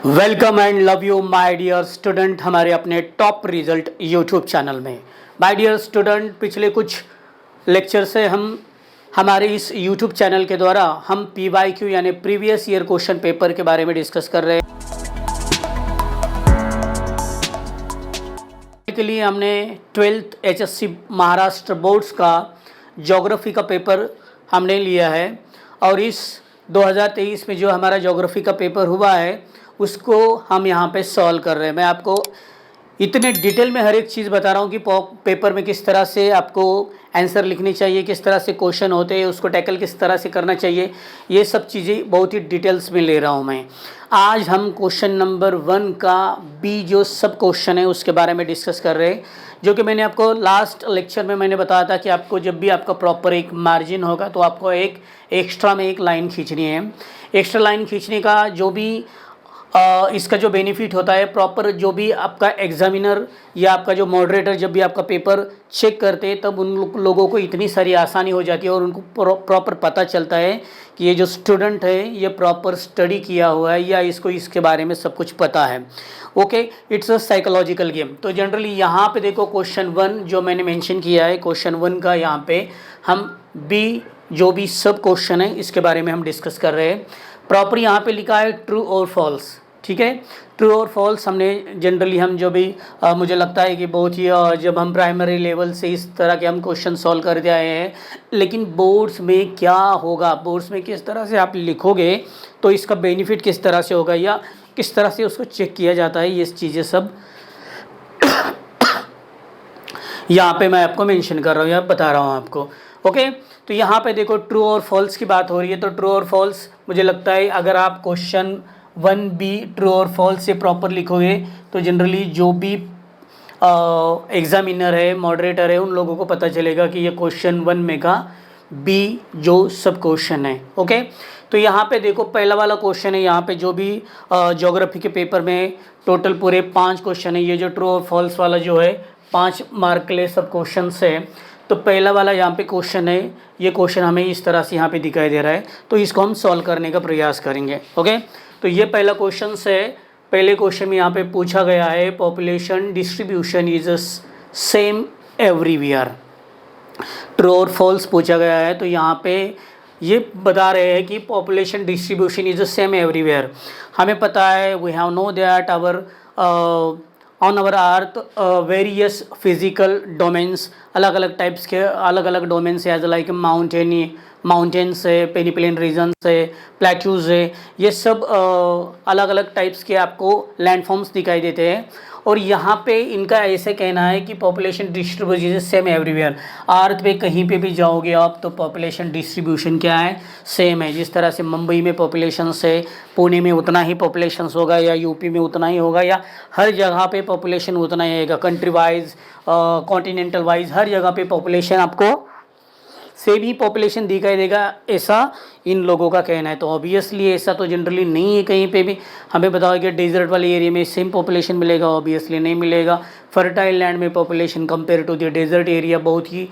Welcome and love you my dear student हमारे अपने top result YouTube channel में। My dear student, पिछले कुछ लेक्चर से हमारे इस यूट्यूब चैनल के द्वारा हम PYQ यानी प्रीवियस ईयर क्वेश्चन पेपर के बारे में डिस्कस कर रहे हैं। के लिए हमने 12th HSC महाराष्ट्र बोर्ड्स का ज्योग्राफी का पेपर हमने लिया है और इस 2023 में जो हमारा ज्योग्राफी का पेपर हुआ है उसको हम यहाँ पे सॉल्व कर रहे हैं। मैं आपको इतने डिटेल में हर एक चीज़ बता रहा हूँ कि पेपर में किस तरह से आपको आंसर लिखनी चाहिए, किस तरह से क्वेश्चन होते हैं, उसको टैकल किस तरह से करना चाहिए, ये सब चीज़ें बहुत ही डिटेल्स में ले रहा हूँ मैं। आज हम क्वेश्चन नंबर 1 का बी जो सब क्वेश्चन है उसके बारे में डिस्कस कर रहे हैं, जो कि मैंने आपको लास्ट लेक्चर में मैंने बताया था कि आपको जब भी आपका प्रॉपर एक मार्जिन होगा तो आपको एक एक्स्ट्रा में एक लाइन खींचनी है। एक्स्ट्रा लाइन खींचने का जो भी इसका जो बेनिफिट होता है, प्रॉपर जो भी आपका एग्जामिनर या आपका जो मॉडरेटर जब भी आपका पेपर चेक करते हैं तब उन लोगों को इतनी सारी आसानी हो जाती है और उनको प्रॉपर पता चलता है कि ये जो स्टूडेंट है ये प्रॉपर स्टडी किया हुआ है या इसको इसके बारे में सब कुछ पता है। Okay, it's a psychological game. तो जनरली यहाँ पे देखो क्वेश्चन 1 जो मैंने मेंशन किया है, क्वेश्चन 1 का यहाँ पे हम बी जो भी सब क्वेश्चन है इसके बारे में हम डिस्कस कर रहे हैं। प्रॉपर यहाँ पे लिखा है ट्रू और फॉल्स। ठीक है, ट्रू और फॉल्स हमने जनरली हम जो भी मुझे लगता है कि बहुत ही जब हम प्राइमरी लेवल से इस तरह के हम क्वेश्चन सॉल्व करते आए हैं, लेकिन बोर्ड्स में क्या होगा, बोर्ड्स में किस तरह से आप लिखोगे तो इसका बेनिफिट किस तरह से होगा या किस तरह से उसको चेक किया जाता है, ये चीज़ें सब यहाँ पे मैं आपको मेंशन कर रहा हूँ या बता रहा हूँ आपको। ओके, तो यहाँ पे देखो ट्रू और फॉल्स की बात हो रही है, तो ट्रू और फॉल्स मुझे लगता है अगर आप क्वेश्चन 1B ट्रू और फॉल्स से प्रॉपर लिखोगे तो जनरली जो भी एग्जामिनर है, मॉडरेटर है, उन लोगों को पता चलेगा कि ये क्वेश्चन 1 में का बी जो सब क्वेश्चन है। ओके, तो यहाँ पे देखो पहला वाला क्वेश्चन है, यहाँ पे जो भी ज्योग्राफी के पेपर में टोटल पूरे 5 क्वेश्चन है। ये जो ट्रू और फॉल्स वाला जो है 5 मार्क के लिए सब क्वेश्चन है। तो पहला वाला यहाँ पे क्वेश्चन है, ये क्वेश्चन हमें इस तरह से यहाँ पे दिखाई दे रहा है, तो इसको हम सॉल्व करने का प्रयास करेंगे। ओके, तो ये पहला क्वेश्चन है। पहले क्वेश्चन में यहाँ पे पूछा गया है population distribution is same everywhere. True और फॉल्स पूछा गया है, तो यहाँ पे ये बता रहे हैं कि population distribution is same everywhere. हमें पता है we have know that our on our earth various physical domains, अलग अलग टाइप्स के अलग अलग डोमेन्स एज लाइक माउंटेन्स है, पेनिप्लेन रीजन्स है, प्लेट्यूज है, ये सब अलग अलग टाइप्स के आपको लैंडफॉर्म्स दिखाई देते हैं। और यहाँ पे इनका ऐसे कहना है कि पॉपुलेशन डिस्ट्रीब्यूशन सेम एवरीवेयर। अर्थ पे कहीं पे भी जाओगे आप तो पॉपुलेशन डिस्ट्रीब्यूशन क्या है, सेम है। जिस तरह से मुंबई में पॉपुलेशन है, पुणे में उतना ही पॉपुलेशन होगा या यूपी में उतना ही होगा या हर जगह पे पॉपुलेशन उतना ही आएगा। कंट्री वाइज, कॉन्टिनेंटल वाइज हर जगह पे पॉपुलेशन आपको सेम ही पॉपुलेशन दिखाई देगा, ऐसा इन लोगों का कहना है। तो ऑब्वियसली ऐसा तो जनरली नहीं है कहीं पे भी। हमें बताओ कि डेजर्ट वाले एरिया में सेम पॉपुलेशन मिलेगा, ऑब्वियसली नहीं मिलेगा। फर्टाइल लैंड में population compare to the desert area बहुत ही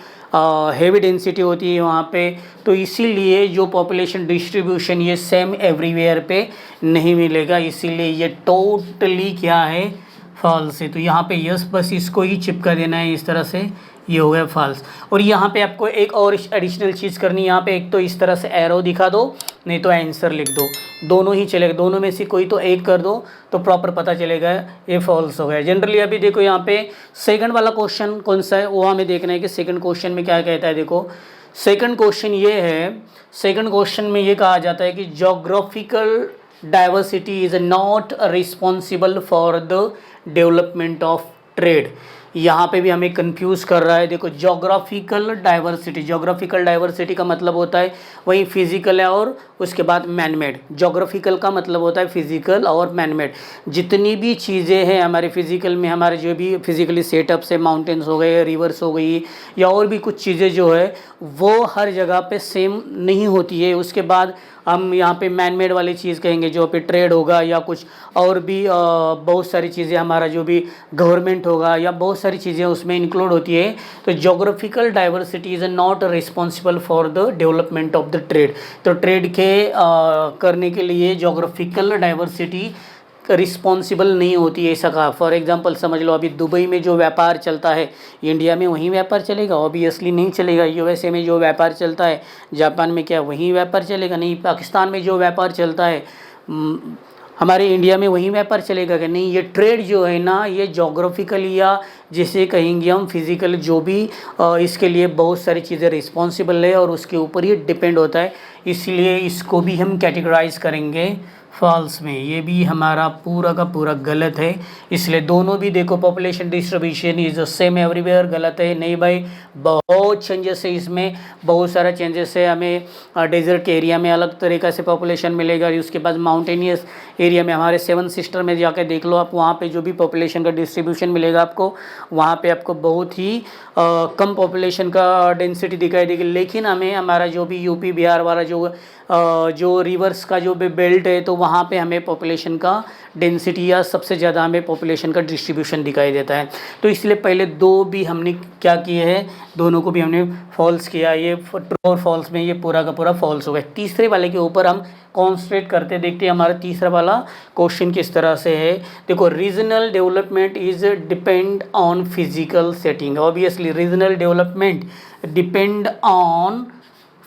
हेवी डेंसिटी होती है वहाँ पे, तो इसीलिए जो पॉपुलेशन डिस्ट्रीब्यूशन ये सेम एवरीवेयर पे नहीं मिलेगा, इसीलिए ये टोटली क्या है, फॉल्स है। तो यहाँ पे यस बस इसको ही चिपका देना है इस तरह से, ये हो गया फॉल्स। और यहाँ पे आपको एक और एडिशनल चीज़ करनी है, यहाँ पे एक तो इस तरह से एरो दिखा दो, नहीं तो आंसर लिख दो, दोनों ही चलेगा। दोनों में से कोई तो एक कर दो तो प्रॉपर पता चलेगा ये फॉल्स हो गया। जनरली अभी देखो यहाँ पे सेकंड वाला क्वेश्चन कौन सा है वो हमें देखना है कि सेकंड क्वेश्चन में क्या कहता है। देखो सेकंड क्वेश्चन ये है, सेकंड क्वेश्चन में ये कहा जाता है कि geographical diversity is not responsible for the development of trade. यहाँ पे भी हमें कंफ्यूज कर रहा है। देखो जोग्राफिकल डाइवर्सिटी का मतलब होता है वही फिजिकल है और उसके बाद मैनमेड। जोग्राफिकल का मतलब होता है फिजिकल और मैनमेड। जितनी भी चीज़ें हैं हमारे फिजिकल में, हमारे जो भी फिजिकली सेटअप्स है, माउंटेन्स हो गए, रिवर्स हो गई या और भी कुछ चीज़ें जो है वो हर जगह पे सेम नहीं होती है। उसके बाद हम यहाँ पे मैनमेड वाली चीज़ कहेंगे जो पे ट्रेड होगा या कुछ और भी बहुत सारी चीज़ें, हमारा जो भी गवर्नमेंट होगा या बहुत सारी चीज़ें उसमें इंक्लूड होती है। तो geographical diversity is not responsible for the development of the trade. तो ट्रेड के करने के लिए जोग्राफिकल डाइवर्सिटी रिस्पॉन्सिबल नहीं होती है, ऐसा कहा। फॉर एग्जांपल समझ लो, अभी दुबई में जो व्यापार चलता है, इंडिया में वही व्यापार चलेगा? ऑब्वियसली नहीं चलेगा। यूएसए में जो व्यापार चलता है, जापान में क्या वही व्यापार चलेगा? नहीं। पाकिस्तान में जो व्यापार चलता है, हमारे इंडिया में वही व्यापार चलेगा क्या? नहीं। ये ट्रेड जो है ना, ये जोग्राफिकल या जिसे कहेंगे हम फिज़िकल, जो भी इसके लिए बहुत सारी चीज़ें रिस्पॉन्सिबल है और उसके ऊपर ही डिपेंड होता है, इसलिए इसको भी हम कैटेगराइज करेंगे फॉल्स में। ये भी हमारा पूरा का पूरा गलत है। इसलिए दोनों भी देखो, population distribution is the same everywhere, गलत है। नहीं भाई, बहुत चेंजेस है इसमें, बहुत सारा चेंजेस है। हमें डेजर्ट के एरिया में अलग तरीक़ा से पॉपुलेशन मिलेगा, उसके बाद माउंटेनियस एरिया में, हमारे 7 सिस्टर में जाकर देख लो आप, वहाँ पे जो भी पॉपुलेशन का डिस्ट्रीब्यूशन मिलेगा आपको, वहाँ पे आपको बहुत ही कम पॉपुलेशन का डेंसिटी दिखाई देगी। लेकिन हमें हमारा जो भी यूपी बिहार वाला जो रिवर्स का जो भी बेल्ट है, तो वहाँ पे हमें पॉपुलेशन का डेंसिटी या सबसे ज़्यादा हमें पॉपुलेशन का डिस्ट्रीब्यूशन दिखाई देता है। तो इसलिए पहले दो भी हमने क्या किए हैं, दोनों को भी हमने फॉल्स किया। ये ट्रू और फॉल्स में ये पूरा का पूरा फॉल्स हो गया। तीसरे वाले के ऊपर हम कॉन्सेंट्रेट करते, देखते हैं हमारा तीसरा वाला क्वेश्चन किस तरह से है। देखो, regional development is depend on physical setting. Obviously regional development depend on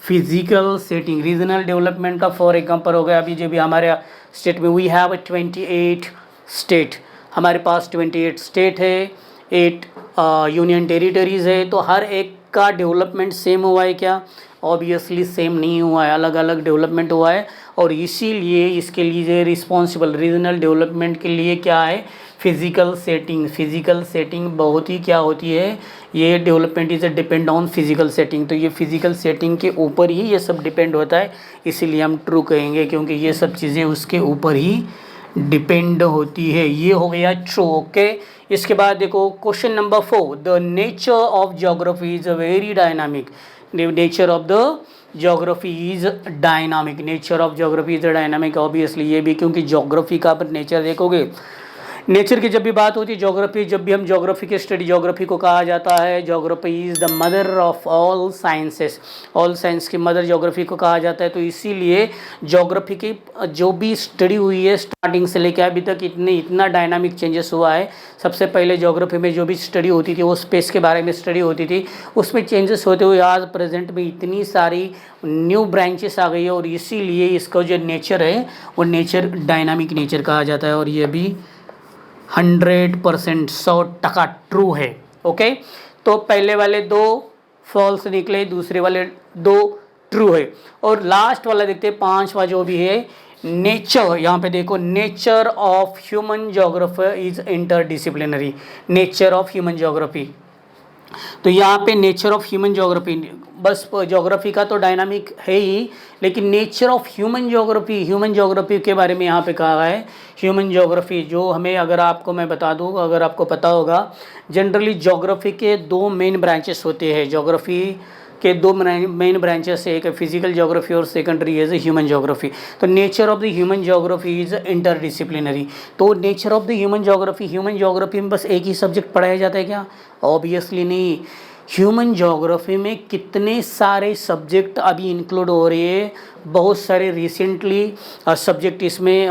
physical setting. Regional development का फॉर एग्जाम्पल हो गया, अभी जो भी हमारे स्टेट में वी हैव 28 स्टेट, हमारे पास 28 स्टेट है, 8 यूनियन टेरिटरीज़ है। तो हर एक का डेवलपमेंट सेम हुआ है क्या? ऑब्वियसली सेम नहीं हुआ है, अलग अलग डेवलपमेंट हुआ है। और इसीलिए इसके लिए रिस्पॉन्सिबल रीजनल डेवलपमेंट के लिए क्या है? Physical setting. फिज़िकल सेटिंग बहुत ही क्या होती है, ये development is depend on physical setting. तो ये फिज़िकल सेटिंग के ऊपर ही ये सब डिपेंड होता है, इसीलिए हम ट्रू कहेंगे, क्योंकि ये सब चीज़ें उसके ऊपर ही डिपेंड होती है। ये हो गया ट्रू। ओके, इसके बाद देखो question number 4, the nature of geography is very dynamic. Nature of the geography is dynamic. Nature of geography is dynamic. Obviously ये भी, क्योंकि ज्योग्राफी का आप नेचर देखोगे, नेचर की जब भी बात होती है, ज्योग्राफी, जब भी हम ज्योग्राफी की स्टडी, ज्योग्राफी को कहा जाता है, geography is the mother of all sciences. All science की मदर ज्योग्राफी को कहा जाता है। तो इसीलिए ज्योग्राफी की जो भी स्टडी हुई है स्टार्टिंग से लेकर अभी तक, इतना डायनामिक चेंजेस हुआ है। सबसे पहले ज्योग्राफी में जो भी स्टडी होती थी वो स्पेस के बारे में स्टडी होती थी, उसमें चेंजेस होते हुए आज प्रेजेंट में इतनी सारी न्यू ब्रांचेस आ गई है। और इसीलिए इसका जो नेचर है वो नेचर डायनामिक नेचर कहा जाता है। और ये भी 100% 100% ट्रू है। ओके, तो पहले वाले 2 फॉल्स निकले, दूसरे वाले 2 ट्रू है। और लास्ट वाला देखते हैं, 5वां जो भी है, नेचर। यहाँ पे देखो, nature of human geography is interdisciplinary. Nature of human geography, तो यहाँ पे नेचर ऑफ ह्यूमन ज्योग्राफी, बस ज्योग्राफी का तो डायनामिक है ही, लेकिन नेचर ऑफ ह्यूमन ज्योग्राफी के बारे में यहाँ पे कहा है। ह्यूमन ज्योग्राफी जो हमें, अगर आपको मैं बता दूँ, अगर आपको पता होगा, जनरली ज्योग्राफी के 2 मेन ब्रांचेस होते हैं। ज्योग्राफी के 2 मेन ब्रांचेस है, एक फिजिकल ज्योग्राफी और सेकेंडरी इज ह्यूमन ज्योग्राफी। तो nature of the human geography is interdisciplinary. तो nature of the human geography में बस एक ही सब्जेक्ट पढ़ाया जाता है क्या? ऑब्वियसली नहीं। ह्यूमन ज्योग्राफी में कितने सारे सब्जेक्ट अभी इंक्लूड हो रहे हैं, बहुत सारे रिसेंटली सब्जेक्ट इसमें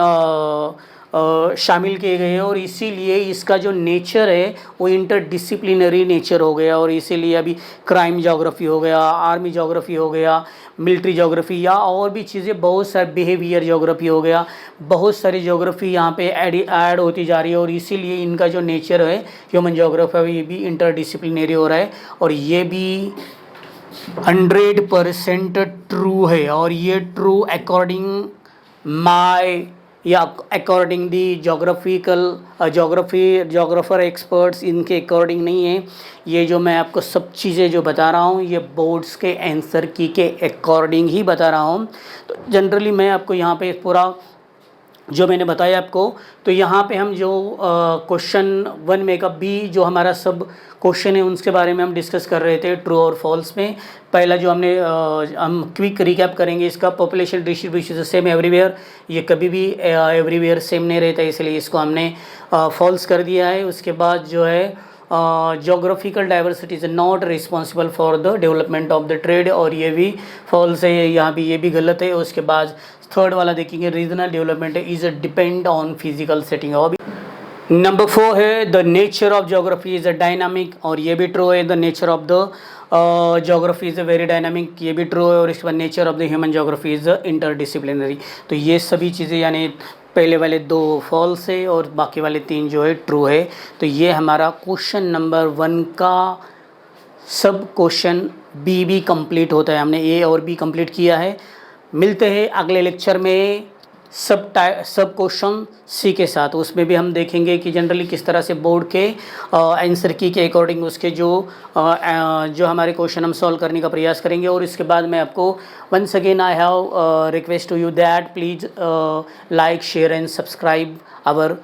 शामिल किए गए हैं। और इसीलिए इसका जो नेचर है वो इंटरडिसिप्लिनरी नेचर हो गया। और इसीलिए अभी क्राइम ज्योग्राफी हो गया, आर्मी ज्योग्राफी हो गया, मिलिट्री ज्योग्राफी, या और भी चीज़ें, बहुत सारे बिहेवियर ज्योग्राफी हो गया, बहुत सारी ज्योग्राफी यहाँ पे ऐड होती जा रही है। और इसीलिए इनका जो नेचर है ह्यूमन ज्योग्राफी, ये भी इंटरडिसिप्लिनरी हो रहा है। और ये भी 100% ट्रू है। और ये ट्रू अकॉर्डिंग माय या अकॉर्डिंग दी ज्योग्राफर एक्सपर्ट्स, इनके अकॉर्डिंग नहीं है। ये जो मैं आपको सब चीज़ें जो बता रहा हूँ, ये बोर्ड्स के आंसर की के अकॉर्डिंग ही बता रहा हूँ। तो जनरली मैं आपको यहाँ पे पूरा जो मैंने बताया आपको, तो यहाँ पे हम जो क्वेश्चन 1 में का बी जो हमारा सब क्वेश्चन है उसके बारे में हम डिस्कस कर रहे थे, ट्रू और फॉल्स में। पहला जो हमने हम क्विक रिकैप करेंगे इसका, पॉपुलेशन डिस्ट्रीब्यूशन सेम एवरीवेयर, ये कभी भी एवरीवेयर सेम नहीं रहता, इसलिए इसको हमने फॉल्स कर दिया है। उसके बाद जो है geographical diversity is not responsible for the development of the trade, और ये भी फॉल्स है, यहाँ भी ये भी गलत है। उसके बाद थर्ड वाला देखेंगे, regional development is depend on physical setting. और नंबर 4 है the nature of geography is a dynamic, और ये भी ट्रू है, the nature of the geography is a very dynamic, ये भी ट्रू है। और इसके बाद nature of the human geography is interdisciplinary. तो ये सभी चीज़ें यानी पहले वाले 2 फॉल्स है और बाकी वाले 3 जो है ट्रू है। तो ये हमारा क्वेश्चन नंबर 1 का सब क्वेश्चन बी भी कंप्लीट होता है। हमने ए और बी कंप्लीट किया है। मिलते हैं अगले लेक्चर में सब क्वेश्चन सी के साथ। उसमें भी हम देखेंगे कि जनरली किस तरह से बोर्ड के आंसर की के अकॉर्डिंग उसके जो हमारे क्वेश्चन हम सॉल्व करने का प्रयास करेंगे। और इसके बाद मैं आपको once again I have request to you that please like share and subscribe our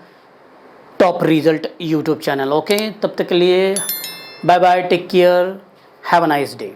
top result YouTube channel. Okay, तब तक के लिए bye bye, take care, have a nice day.